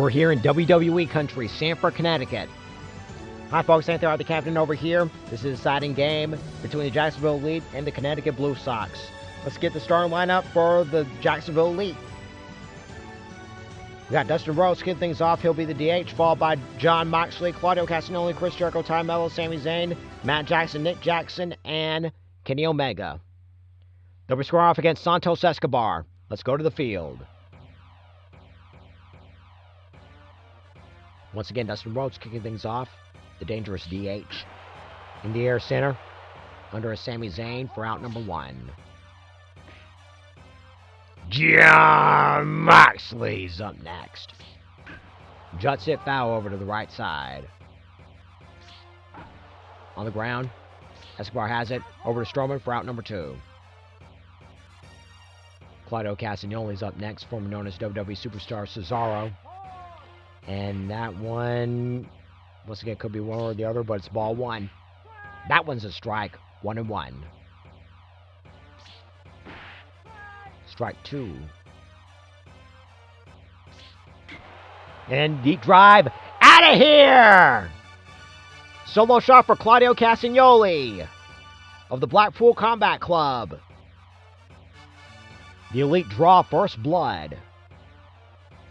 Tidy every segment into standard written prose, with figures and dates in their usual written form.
We're here in WWE country, Sanford, Connecticut. Hi folks, Anthony, the captain over here. This is a exciting game between the Jacksonville Elite and the Connecticut Blue Sox. Let's get the starting lineup for the Jacksonville Elite. We got Dustin Rhodes kicking things off. He'll be the DH, followed by John Moxley, Claudio Castagnoli, Chris Jericho, Ty Mello, Sami Zayn, Matt Jackson, Nick Jackson, and Kenny Omega. They'll be scoring off against Santos Escobar. Let's go to the field. Once again, Dustin Rhodes kicking things off. The dangerous DH. In the air center, under a Sami Zayn for out number 1. John Moxley's up next. Juts it foul over to the right side. On the ground, Escobar has it over to Strowman for out number 2. Claudio Castagnoli's up next, formerly known as WWE Superstar Cesaro. And that one, once again, could be one or the other, but it's ball 1. That one's a strike, 1-1. Strike 2. And deep drive, out of here! Solo shot for Claudio Castagnoli of the Blackpool Combat Club. The Elite draw first blood.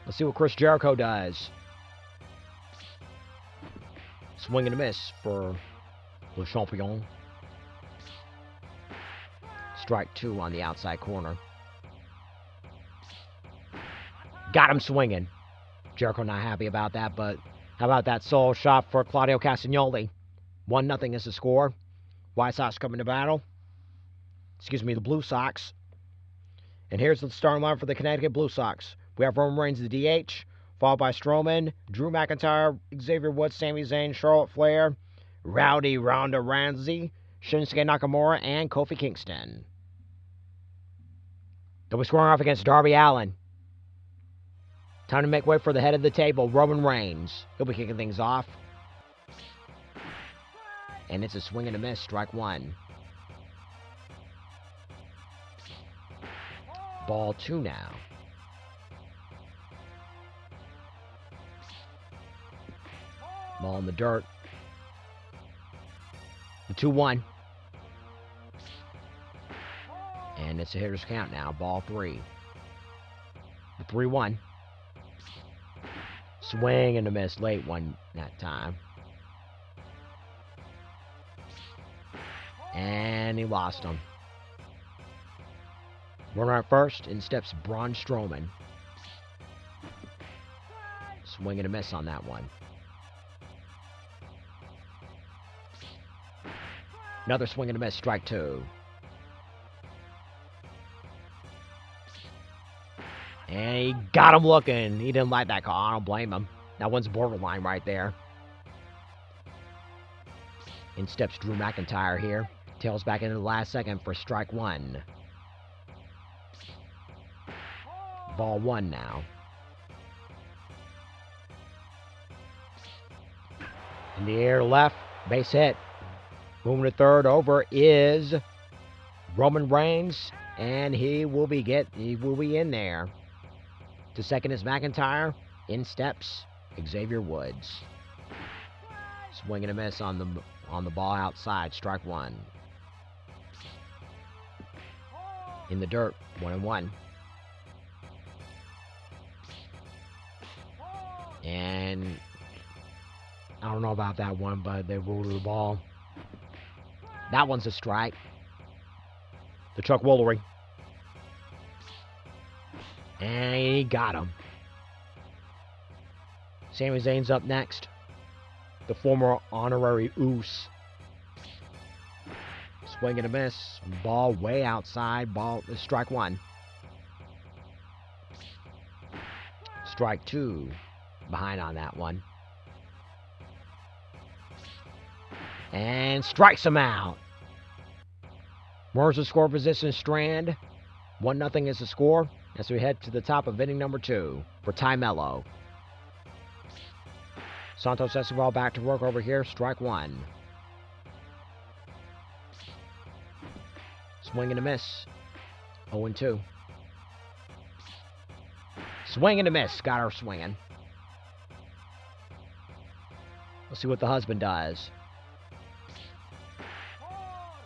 Let's see what Chris Jericho does. Swing and a miss for Le Champion. Strike 2 on the outside corner. Got him swinging. Jericho not happy about that, but how about that solo shot for Claudio Castagnoli? 1-0 is the score. White Sox coming to battle. The Blue Sox. And here's the starting line for the Connecticut Blue Sox. We have Roman Reigns, the DH, followed by Strowman, Drew McIntyre, Xavier Woods, Sami Zayn, Charlotte Flair, Rowdy Ronda Rousey, Shinsuke Nakamura, and Kofi Kingston. They'll be scoring off against Darby Allin. Time to make way for the head of the table, Roman Reigns. He'll be kicking things off. And it's a swing and a miss, strike 1. Ball 2 now. Ball in the dirt. The 2-1. And it's a hitter's count now. Ball 3. The 3-1. Swing and a miss. Late one that time. And he lost him. Runner at first. In steps Braun Strowman. Swing and a miss on that one. Another swing and a miss, strike 2. And he got him looking. He didn't like that call. I don't blame him. That one's borderline right there. In steps Drew McIntyre here. Tails back into the last second for strike 1. Ball 1 now. In the air left, base hit. Moving to third, over is Roman Reigns, and he will be in there. To second is McIntyre. In steps Xavier Woods. Swing and a miss on the ball outside, strike 1. In the dirt, 1-1. And I don't know about that one, but they ruled the ball. That one's a strike. The Chuck Woolery. And he got him. Sami Zayn's up next. The former honorary Oos. Swing and a miss. Ball way outside. Ball, strike 1. Strike 2. Behind on that one. And strikes him out. Where's the score position, Strand? 1-0 is the score as we head to the top of inning number 2 for Ty Mello. Santos Escobar back to work over here, strike 1. Swing and a miss. 0-2. Swing and a miss. Got her swinging. Let's see what the husband does.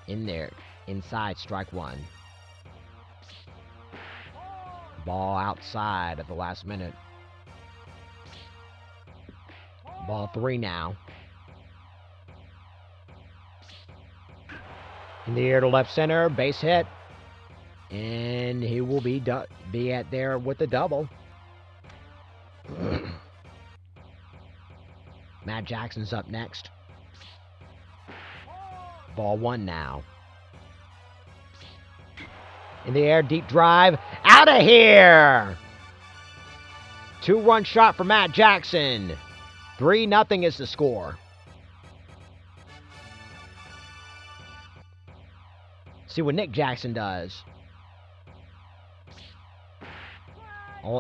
In there. Inside, strike one. Ball outside at the last minute. Ball 3 now. In the air to left center, base hit. And he will be at there with the double. Matt Jackson's up next. Ball 1 now. In the air, deep drive. Out of here! 2-run shot for Matt Jackson. 3-0 is the score. See what Nick Jackson does.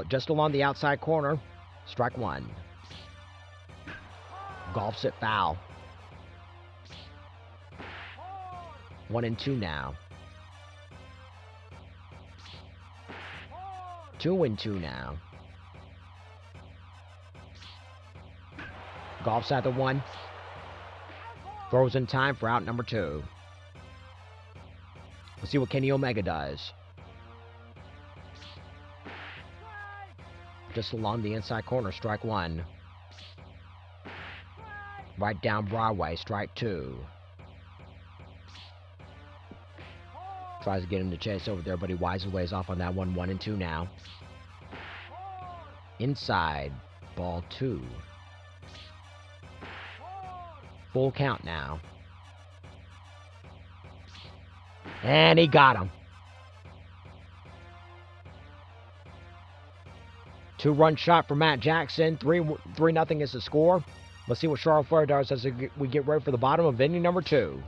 Just along the outside corner. Strike one. Golfs it foul. 1-2 now. 2-2 now. Golfs at the 1. Throws in time for out number 2. Let's see what Kenny Omega does. Just along the inside corner, strike 1. Right down Broadway, strike 2. Tries to get him to chase over there, but he wisely lays off on that one. 1-2 now. Inside, ball 2. Full count now. And he got him. 2-run shot for Matt Jackson. 3-0 is the score. Let's see what Charlotte Flair does as we get ready for the bottom of inning number 2.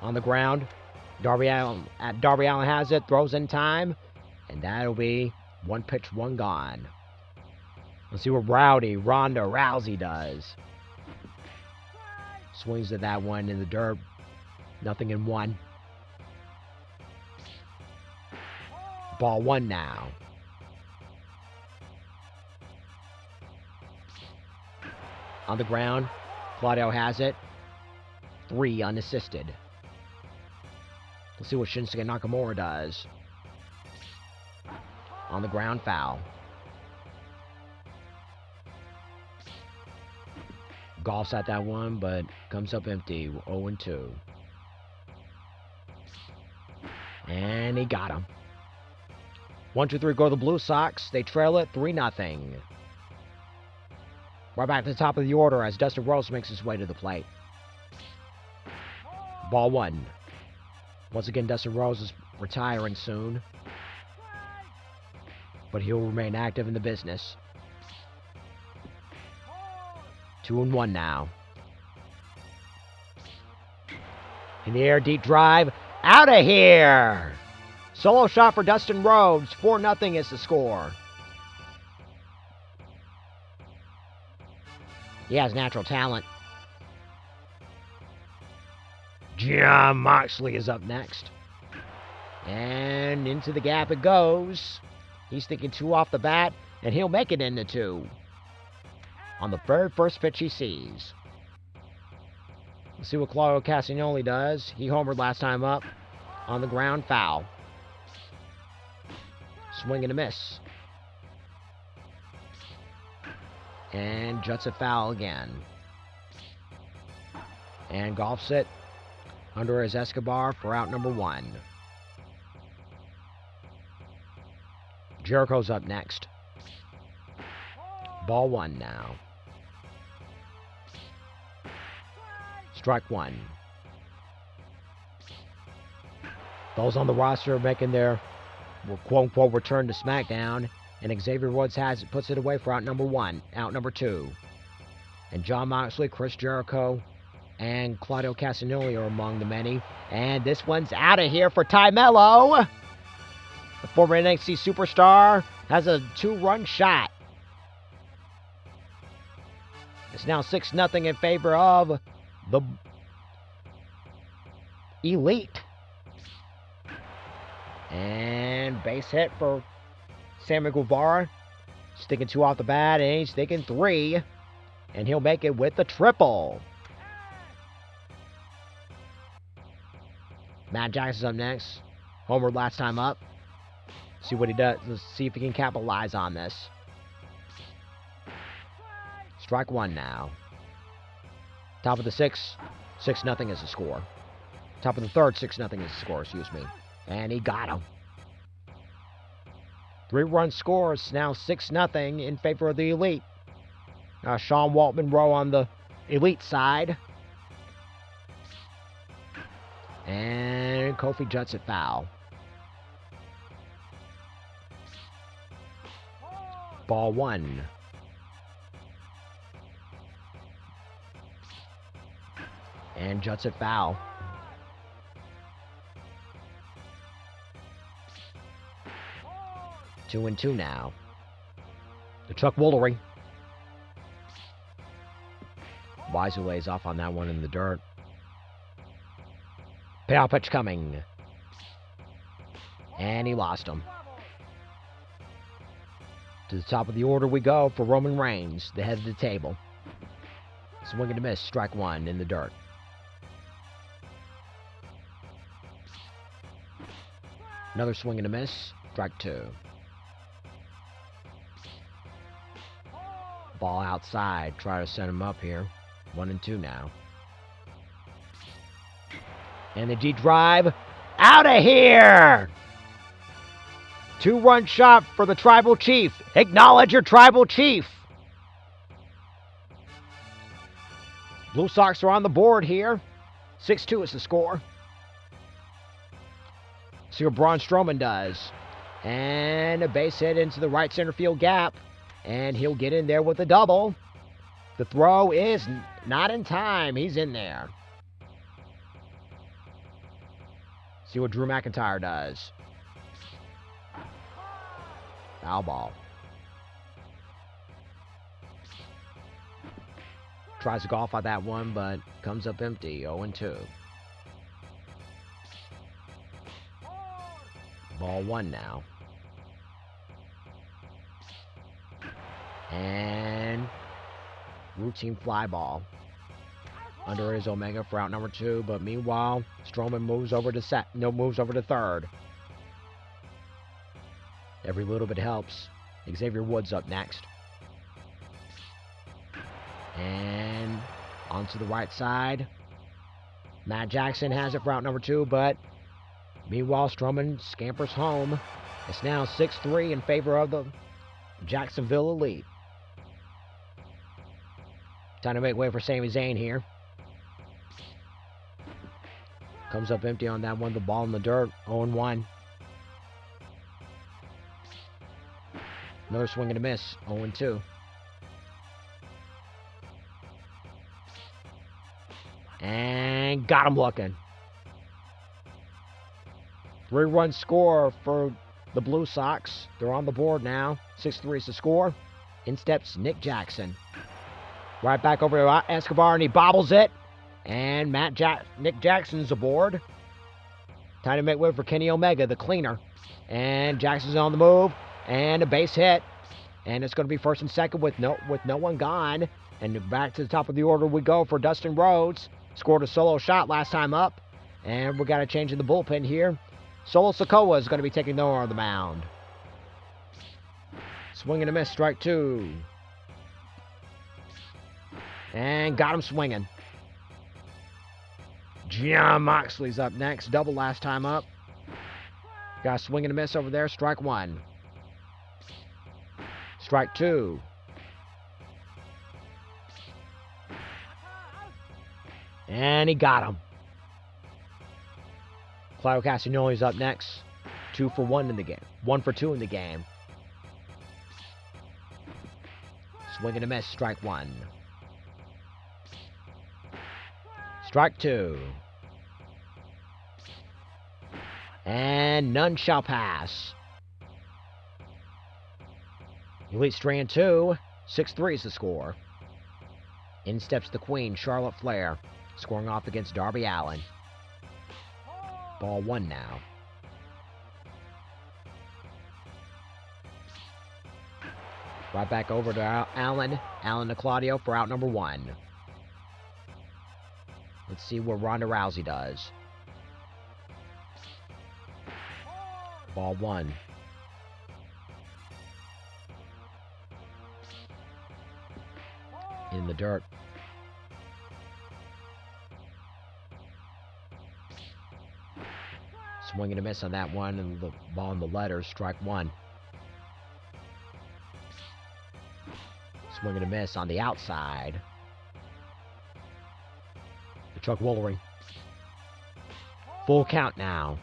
On the ground, Darby Allin has it, throws in time, and that'll be 1 pitch, 1 gone. Let's see what Ronda Rousey does. Swings at that one in the dirt. 0-1. Ball 1 now. On the ground, Claudio has it. 3 unassisted. Let's see what Shinsuke Nakamura does. On the ground, foul. Golfs at that one, but comes up empty. 0-2. And he got him. 1-2-3 go to the Blue Sox. They trail it 3-0. Right back to the top of the order as Dustin Rhodes makes his way to the plate. Ball 1. Once again, Dustin Rhodes is retiring soon, but he'll remain active in the business. 2-1 now. In the air, deep drive. Out of here! Solo shot for Dustin Rhodes. 4-0 is the score. He has natural talent. Jon Moxley is up next. And into the gap it goes. He's thinking 2 off the bat, and he'll make it into 2. On the very first pitch he sees. Let's see what Claudio Castagnoli does. He homered last time up. On the ground, foul. Swing and a miss. And juts it foul again. And golfs it under his Escobar for out number 1. Jericho's up next. Ball 1 now. Strike 1. Those on the roster making their quote-unquote return to SmackDown. And Xavier Woods puts it away for out number 1, out number 2. And Jon Moxley, Chris Jericho, and Claudio Castagnoli are among the many. And this one's out of here for Ty Mello. The former NXT superstar has a 2-run shot. It's now 6-0 in favor of the Elite. And base hit for Sammy Guevara. Sticking 2 off the bat, and he's sticking 3. And he'll make it with the triple. Matt Jackson's up next. Homered last time up. See what he does. Let's see if he can capitalize on this. Strike one now. Top of the sixth. 6-0 is the score. Top of the third, 6-0 is the score, excuse me. And he got him. 3-run scores, now 6-0 in favor of the Elite. Sean Waltman Rowe on the Elite side. And Kofi juts it foul. Ball one. And juts it foul. 2-2 now. The Chuck Woolery. Wise lays off on that one in the dirt. Payoff pitch coming. And he lost him. To the top of the order we go for Roman Reigns, the head of the table. Swing and a miss, strike one in the dirt. Another swing and a miss, strike two. Ball outside, try to set him up here. 1-2 now. And the G drive, out of here! 2-run shot for the Tribal Chief. Acknowledge your Tribal Chief. Blue Sox are on the board here. 6-2 is the score. See what Braun Strowman does. And a base hit into the right center field gap. And he'll get in there with a double. The throw is not in time. He's in there. See what Drew McIntyre does. Foul ball. Tries to golf on that one, but comes up empty. 0-2. Ball one now. And routine fly ball. Under is Omega for out number 2, but meanwhile, Strowman moves over to third. Every little bit helps. Xavier Woods up next. And onto the right side. Matt Jackson has it for out number 2, but meanwhile, Strowman scampers home. It's now 6-3 in favor of the Jacksonville Elite. Time to make way for Sami Zayn here. Comes up empty on that one. The ball in the dirt. 0-1. Another swing and a miss. 0-2. And got him looking. 3-run score for the Blue Sox. They're on the board now. 6-3 is the score. In steps Nick Jackson. Right back over to Escobar, and he bobbles it. And Nick Jackson's aboard. Time to make way for Kenny Omega, the cleaner. And Jackson's on the move. And a base hit. And it's going to be first and second with no one gone. And back to the top of the order we go for Dustin Rhodes. Scored a solo shot last time up. And we got a change in the bullpen here. Solo Sikoa is going to be taking over the mound. Swing and a miss, strike two. And got him swinging. Jon Moxley's up next. Double last time up. Got a swing and a miss over there. Strike one. Strike two. And he got him. Claudio Castagnoli's up next. 2 for 1 in the game. 1 for 2 in the game. Swing and a miss. Strike one. Strike two. And none shall pass. Elite Strand 2. 6-3 is the score. In steps the Queen, Charlotte Flair, scoring off against Darby Allin. Ball one now. Right back over to Allen. Allen to Claudio for out number 1. Let's see what Ronda Rousey does. Ball 1. In the dirt. Swing and a miss on that one, and the ball in the letters, strike 1. Swing and a miss on the outside. The Chuck Woolery. Full count now.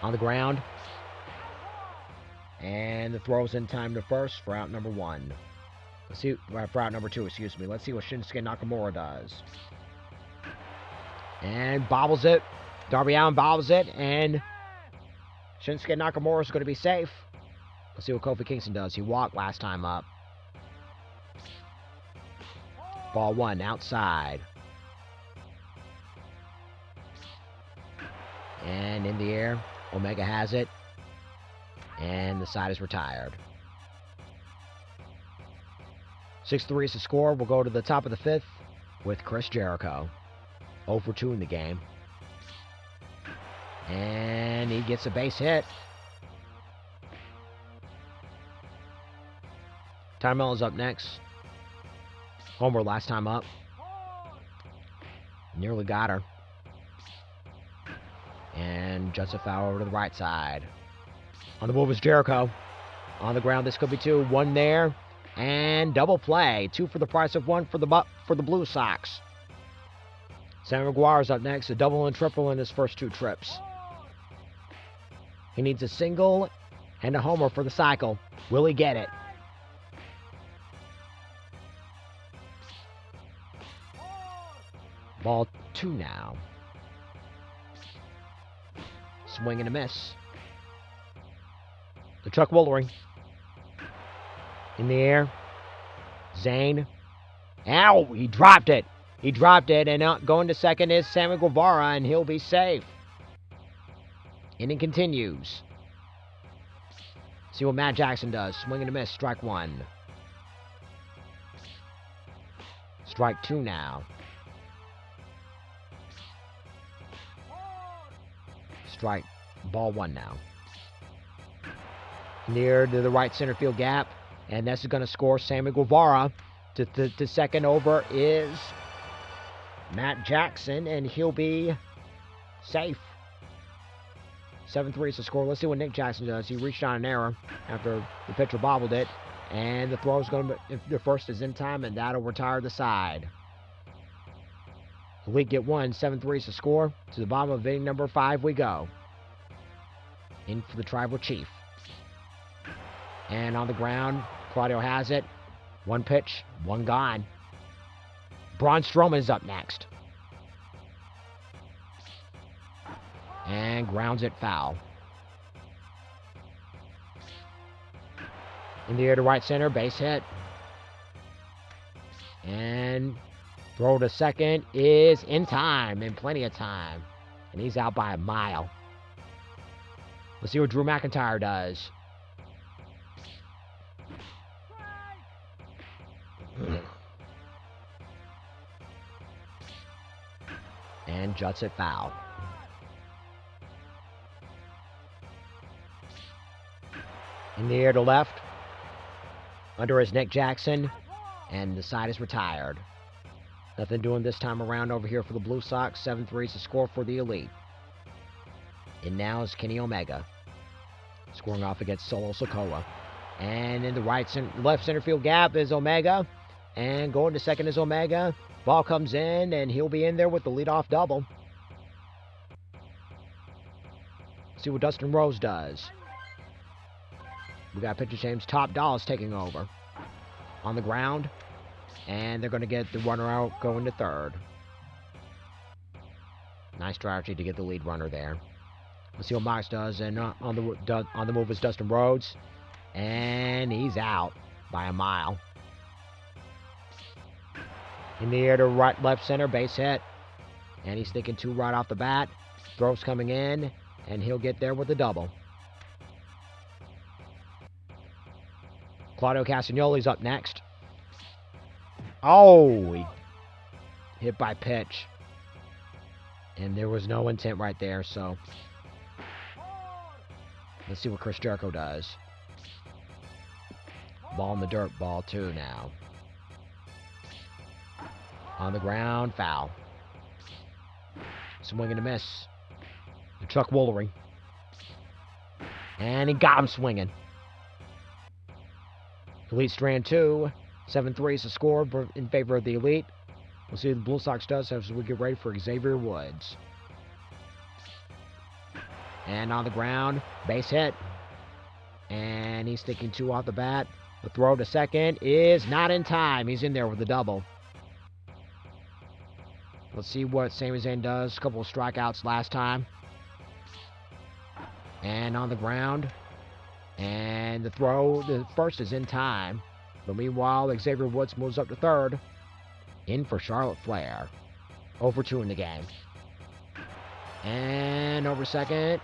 On the ground. And the throw's in time to first for out number 1. Let's see, for out number 2, excuse me. Let's see what Shinsuke Nakamura does. And bobbles it. Darby Allin bobbles it, and Shinsuke Nakamura is going to be safe. Let's see what Kofi Kingston does. He walked last time up. Ball 1, outside. And in the air, Omega has it. And the side is retired. 6-3 is the score. We'll go to the top of the 5th with Chris Jericho. 0 for 2 in the game. And he gets a base hit. Ty Mello's up next. Homer last time up. Nearly got her. And just a foul over to the right side. On the move is Jericho. On the ground, this could be 2. 1 there. And double play. 2 for the price of 1 for the Blue Sox. Sammy Maguire's up next. A double and triple in his first 2 trips. He needs a single and a homer for the cycle. Will he get it? Ball 2 now. Swing and a miss. The Chuck Woolery. In the air. Zane. Ow! He dropped it. He dropped it, and going to second is Sammy Guevara, and he'll be safe. Inning continues. See what Matt Jackson does. Swing and a miss. Strike 1. Strike 2 now. Strike. Ball 1 now. Near to the right center field gap. And this is going to score Sammy Guevara. To second over is Matt Jackson. And he'll be safe. 7-3 is the score. Let's see what Nick Jackson does. He reached on an error after the pitcher bobbled it. And the throw is going to be, the first is in time, and that'll retire the side. The Elite get 1. 7-3 is the score. To the bottom of inning number 5 we go. In for the Tribal Chief. And on the ground, Claudio has it. 1 pitch, 1 gone. Braun Strowman is up next. And grounds it foul. In the air to right center, base hit. And throw to second is in time, in plenty of time. And he's out by a mile. Let's see what Drew McIntyre does. And juts it foul. In the air to left. Under is Nick Jackson. And the side is retired. Nothing doing this time around over here for the Blue Sox. 7-3 is the score for the Elite. And now is Kenny Omega. Scoring off against Solo Sikoa. And in the left center field gap is Omega. And going to second is Omega. Ball comes in, and he'll be in there with the leadoff double. See what Dustin Rose does. We got pitcher James Top Dolls taking over. On the ground. And they're going to get the runner out going to third. Nice strategy to get the lead runner there. Let's see what Mox does. And on the move is Dustin Rhodes. And he's out by a mile. In the air to right, left center, base hit. And he's thinking 2 right off the bat. Throws coming in. and he'll get there with a double. Claudio Castagnoli's up next. Oh, he hit by pitch. And there was no intent right there, so let's see what Chris Jericho does. Ball in the dirt, ball 2 now. On the ground, foul. Swing and a miss. Chuck Woolery. And he got him swinging. Elite Strand 2. 7-3 is the score in favor of the Elite. We'll see what the Blue Sox does as we get ready for Xavier Woods. And on the ground, base hit. And he's sticking 2 off the bat. The throw to second is not in time. He's in there with a double. Let's see what Sami Zayn does. A couple of strikeouts last time. And on the ground. And the throw, the first is in time. But meanwhile, Xavier Woods moves up to third. In for Charlotte Flair. 0-2 in the game. And over second.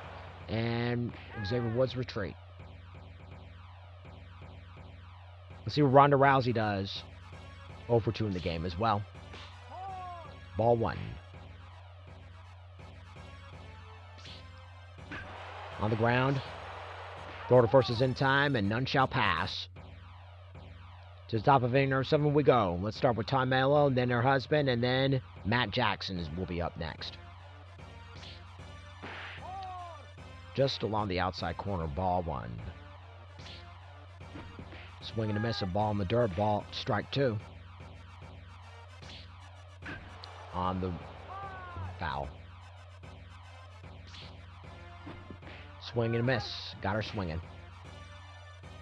And Xavier Woods retreat. Let's see what Ronda Rousey does. 0-2 in the game as well. Ball 1. On the ground. Throw to first is in time, and none shall pass. To the top of inning number 7 we go. Let's start with Tom Mello, and then her husband, and then Matt Jackson will be up next. Just along the outside corner, ball 1. Swing and a miss, a ball in the dirt, ball, strike 2. On the foul. Swing and a miss. Got her swinging.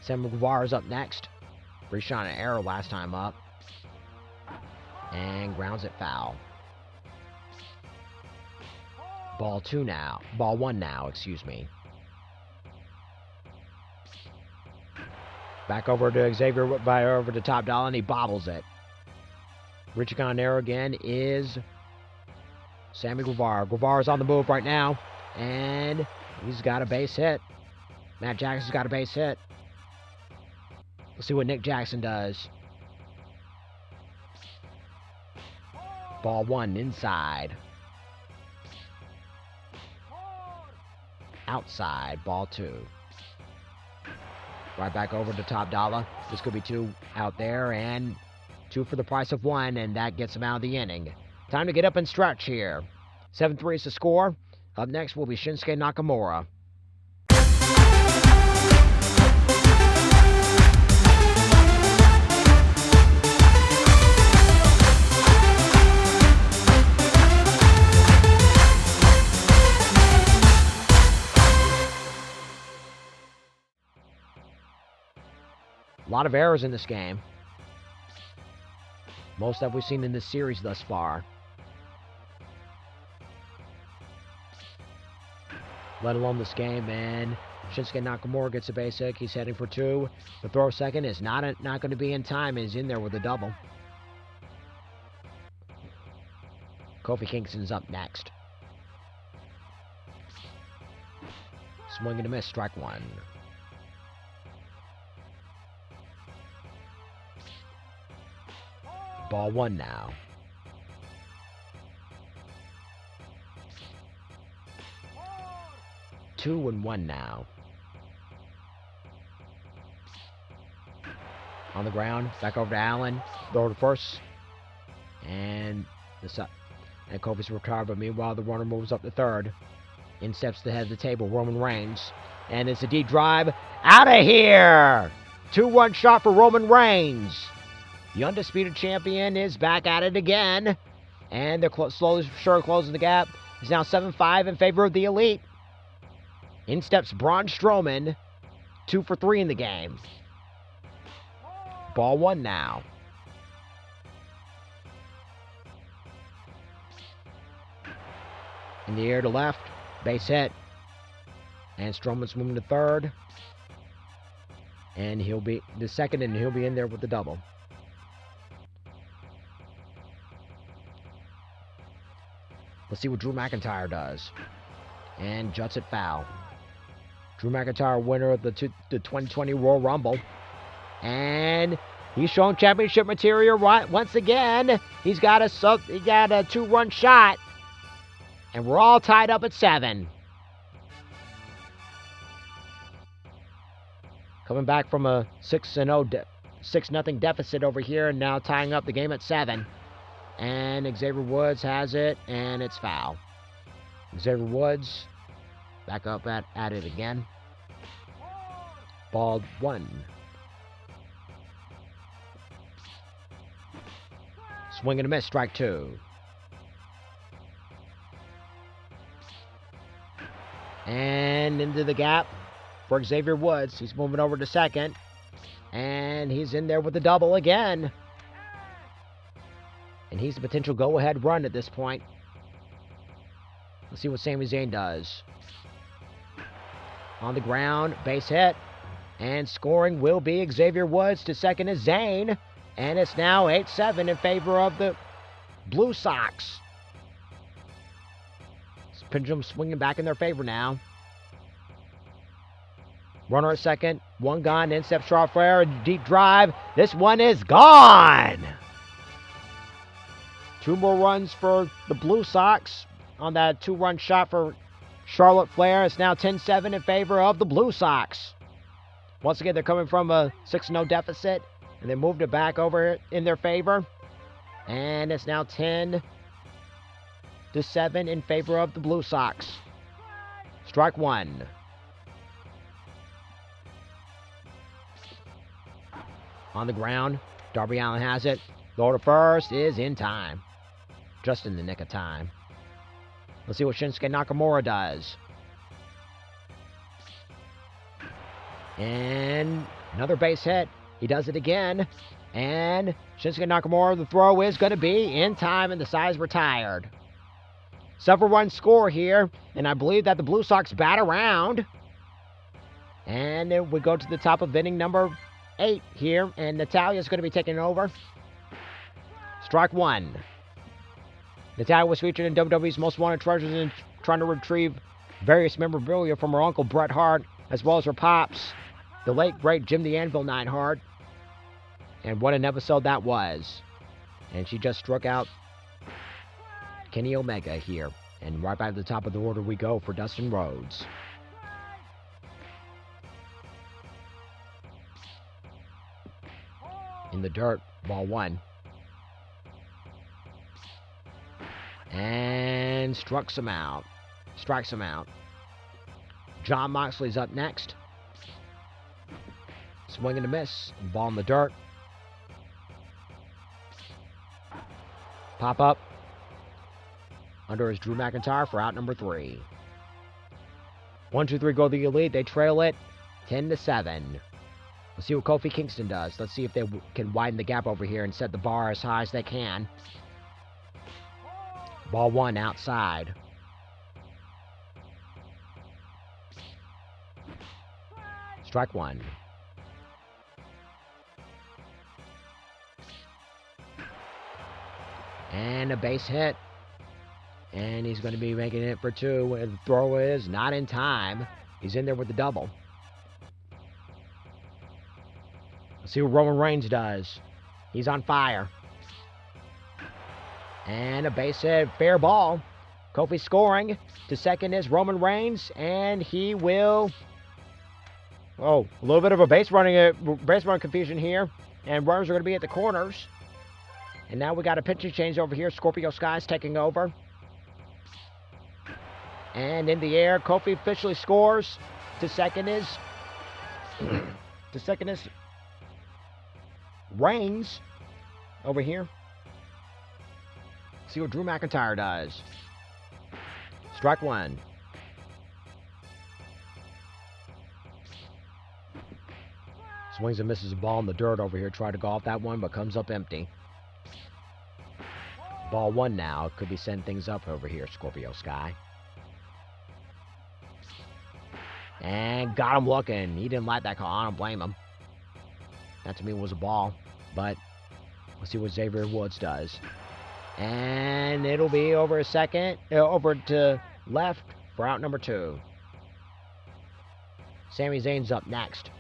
Sam Guevara's up next. Reshot an error last time up. And grounds it foul. Ball 2 now. Ball 1 now, excuse me. Back over to Xavier, over to Top Dollar, and he bobbles it. Reaching on error again is Sammy Guevara. Guevara's on the move right now. And he's got a base hit. Matt Jackson's got a base hit. Let's see what Nick Jackson does. Ball 1 inside. Outside. Ball 2. Right back over to Top Dollar. This could be 2 out there, and 2 for the price of 1, and that gets him out of the inning. Time to get up and stretch here. 7-3 is the score. Up next will be Shinsuke Nakamura. A lot of errors in this game. Most that we've seen in this series thus far. Let alone this game, and Shinsuke Nakamura gets a base hit. He's heading for 2. The throw second is not going to be in time. He's in there with a double. Kofi Kingston's up next. Swing and a miss, strike 1. Ball 1 now. Two and 1 now. On the ground, back over to Allen. Throw to first. And Kofi's retired, but meanwhile the runner moves up to third. In steps the head of the table, Roman Reigns. And it's a deep drive. Out of here! 2-1 shot for Roman Reigns. The undisputed champion is back at it again. And they're slowly closing the gap. It's now 7-5 in favor of the Elite. In steps Braun Strowman. 2 for 3 in the game. Ball 1 now. In the air to left. Base hit. And Strowman's moving to third. And he'll be the second, and he'll be in there with the double. Let's see what Drew McIntyre does. and juts it foul. Drew McIntyre, winner of the 2020 Royal Rumble. And he's showing championship material right once again. He got a 2-run shot. And we're all tied up at 7. Coming back from a 6-0 deficit over here, and now tying up the game at 7. And Xavier Woods has it, and it's foul. Xavier Woods back up at it again. Ball 1. Swing and a miss, strike 2. And into the gap for Xavier Woods. He's moving over to second. And he's in there with the double again. And he's the potential go-ahead run at this point. Let's see what Sami Zayn does. On the ground, base hit. And scoring will be Xavier Woods. To second is Zayn. And it's now 8-7 in favor of the Blue Sox. Pendulum swinging back in their favor now. Runner at second. One gone. In steps Charlotte Flair. Deep drive. This one is gone. 2 more runs for the Blue Sox on that 2-run shot for Charlotte Flair. It's now 10-7 in favor of the Blue Sox. Once again, they're coming from a 6-0 deficit, and they moved it back over in their favor. And it's now 10-7 in favor of the Blue Sox. Strike 1. On the ground, Darby Allin has it. Throw to first is in time. Just in the nick of time. Let's see what Shinsuke Nakamura does. And another base hit. He does it again. And Shinsuke Nakamura, the throw is going to be in time, and the side's retired. Several runs score here, and I believe that the Blue Sox bat around. And then we go to the top of inning number 8 here, and Natalia's going to be taking over. Strike 1. Natalia was featured in WWE's Most Wanted Treasures and trying to retrieve various memorabilia from her uncle Bret Hart, as well as her pops, the late great Jim the Anvil Neidhart. And what an episode that was. And she just struck out Kenny Omega here. And right back to the top of the order we go for Dustin Rhodes. In the dirt, ball 1. And strikes him out. Jon Moxley's up next. Swing and a miss. Ball in the dirt. Pop up. Under is Drew McIntyre for out number 3. 1, 2, 3 go the Elite. They trail it 10-7. Let's see what Kofi Kingston does. Let's see if they can widen the gap over here and set the bar as high as they can. Ball 1 outside. Strike 1. And a base hit. And he's going to be making it for 2. And the throw is not in time. He's in there with the double. Let's see what Roman Reigns does. He's on fire. And a base hit, fair ball. Kofi scoring. To second is Roman Reigns, and he will... Oh, a little bit of a base running confusion here. And runners are going to be at the corners. And now we got a pitching change over here. Scorpio Sky's taking over. And in the air, Kofi officially scores. To second is... Reigns over here. See what Drew McIntyre does. Strike 1. Swings and misses a ball in the dirt over here. Tried to golf that one, but comes up empty. Ball 1 now. Could be setting things up over here, Scorpio Sky. And got him looking. He didn't like that call. I don't blame him. That to me was a ball. But let's see what Xavier Woods does. And it'll be over to left for out number 2. Sami Zayn's up next.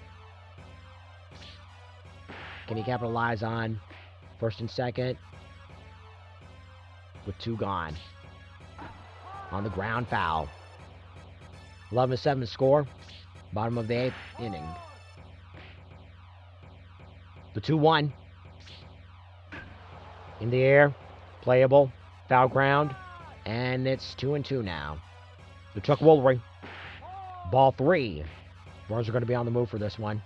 Can he capitalize on first and second? With 2 gone. On the ground, foul. 11-7 score. Bottom of the 8th inning. The 2-1. In the air. Playable. Foul ground. And it's 2-2 now. The Chuck Woolery. Ball 3. Brewers are going to be on the move for this one.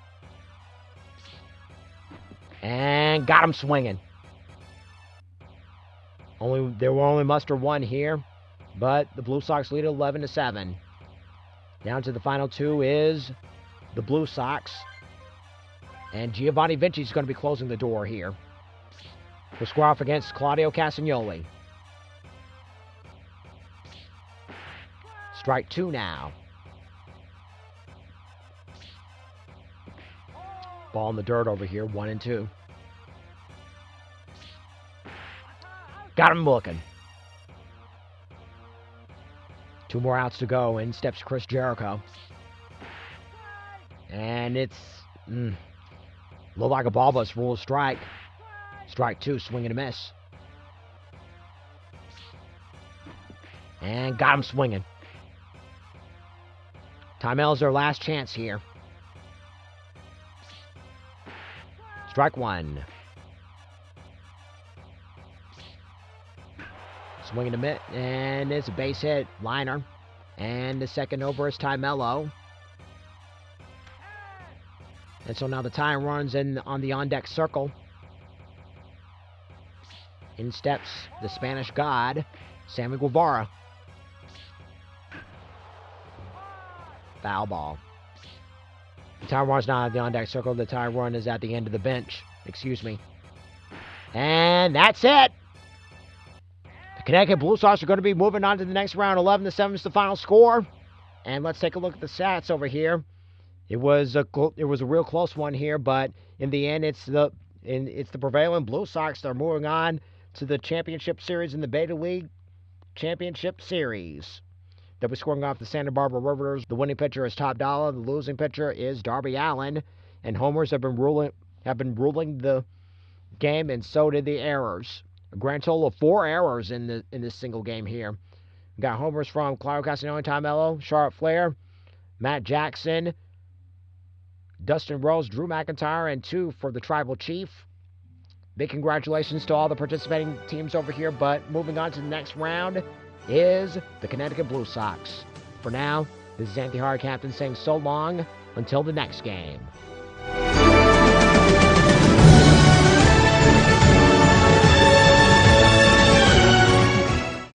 And got him swinging. They will only muster 1 here. But the Blue Sox lead 11-7. Down to the final 2 is the Blue Sox. And Giovanni Vinci is going to be closing the door here. He'll square off against Claudio Castagnoli. Strike 2 now. Ball in the dirt over here, 1-2. Got him looking. 2 more outs to go. In steps Chris Jericho. And it's looked like a ball, but it's ruled strike. Strike 2, swing and a miss. And got him swinging. Timel's their last chance here. Strike 1. Swing and a miss, and it's a base hit, liner. And the second over is Timelo. And so now the time runs in on the on-deck circle. In steps the Spanish God, Sammy Guevara. Foul ball. The time run's not at the on-deck circle. The time run is at the end of the bench. Excuse me. And that's it. The Connecticut Blue Sox are going to be moving on to the next round. 11-7 is the final score. And let's take a look at the stats over here. It was a real close one here, but in the end, it's the prevailing Blue Sox that are moving on to the championship series in the Beta League Championship Series. They'll be scoring off the Santa Barbara Riveters. The winning pitcher is Top Dollar. The losing pitcher is Darby Allin. And homers have been ruling the game, and so did the errors. A grand total of 4 errors in this single game here. We got homers from Claudio Castagnoli, Timelo, Charlotte Flair, Matt Jackson, Dustin Rose, Drew McIntyre, and 2 for the Tribal Chief. Big congratulations to all the participating teams over here, but moving on to the next round is the Connecticut Blue Sox. For now, this is Anthony Hard Captain saying so long until the next game.